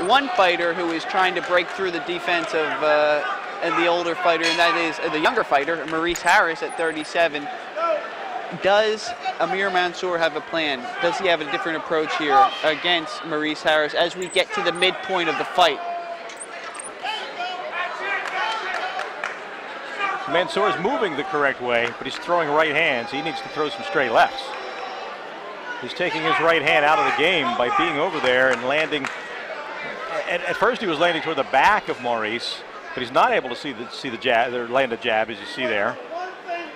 one fighter who is trying to break through the defense of the older fighter, and that is the younger fighter, Maurice Harris at 37. Does Amir Mansour have a plan? Does he have a different approach here against Maurice Harris as we get to the midpoint of the fight? Mansour is moving the correct way, but he's throwing right hands. He needs to throw some straight lefts. He's taking his right hand out of the game by being over there and landing. At first he was landing toward the back of Maurice, but he's not able to see the jab, or land a jab, as you see there.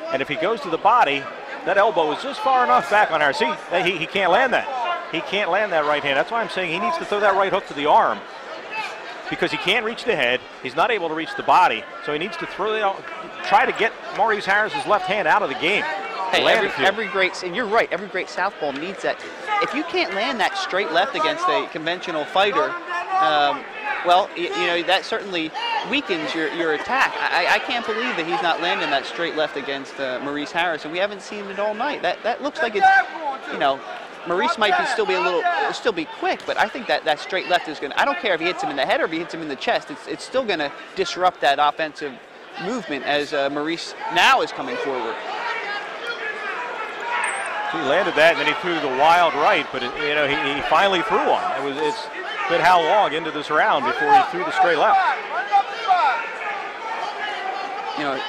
And if he goes to the body, that elbow is just far enough back on Harris. See, he can't land that. He can't land that right hand. That's why I'm saying he needs to throw that right hook to the arm, because he can't reach the head. He's not able to reach the body, so he needs to try to get Maurice Harris's left hand out of the game. Hey, every great, and you're right, every great southpaw needs that. If you can't land that straight left against a conventional fighter, well, you know, that certainly weakens your attack. I can't believe that he's not landing that straight left against Maurice Harris, and we haven't seen it all night. That looks like it's, you know, Maurice might still be quick, but I think that straight left is going to, I don't care if he hits him in the head or if he hits him in the chest, it's still going to disrupt that offensive movement as Maurice now is coming forward. He landed that, and then he threw the wild right, but you know, he finally threw one. It's been how long into this round before he threw the straight left? You know,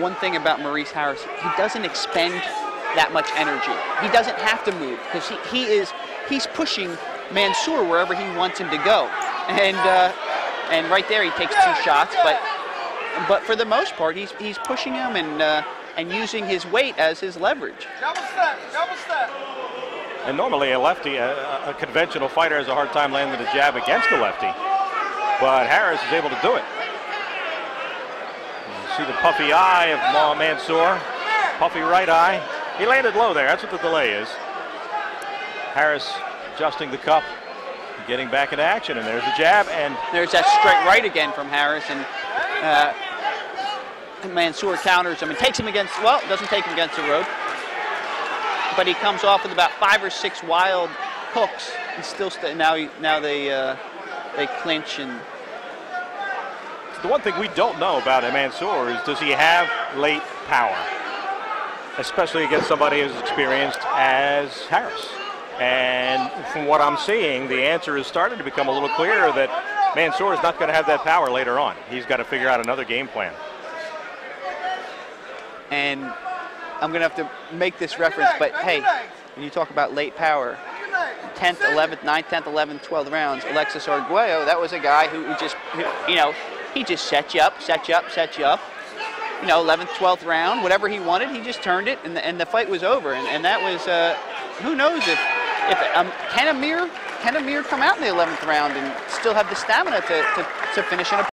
one thing about Maurice Harris, he doesn't expend that much energy. He doesn't have to move because he's pushing Mansour wherever he wants him to go, and right there he takes 2 shots, but for the most part he's pushing him and using his weight as his leverage. Double step. And normally a lefty, a conventional fighter, has a hard time landing a jab against a lefty, but Harris is able to do it. You see the puffy eye of Mansour, puffy right eye. He landed low there. That's what the delay is. Harris adjusting the cup, getting back into action, and there's the jab, and there's that straight right again from Harris, and Mansour counters him and takes him against, well, doesn't take him against the rope, but he comes off with about 5 or 6 wild hooks. He's still now they clinch. And the one thing we don't know about Mansour is, does he have late power, especially against somebody as experienced as Harris? And from what I'm seeing, the answer is starting to become a little clearer that Mansour is not going to have that power later on. He's got to figure out another game plan. And I'm going to have to make this reference, but hey, when you talk about late power, 10th, 11th, 9th, 10th, 11th, 12th rounds, Alexis Arguello, that was a guy who just, you know, he just set you up. You know, 11th, 12th round, whatever he wanted, he just turned it, and the fight was over. And that was, who knows if can Amir come out in the 11th round and still have the stamina to finish in a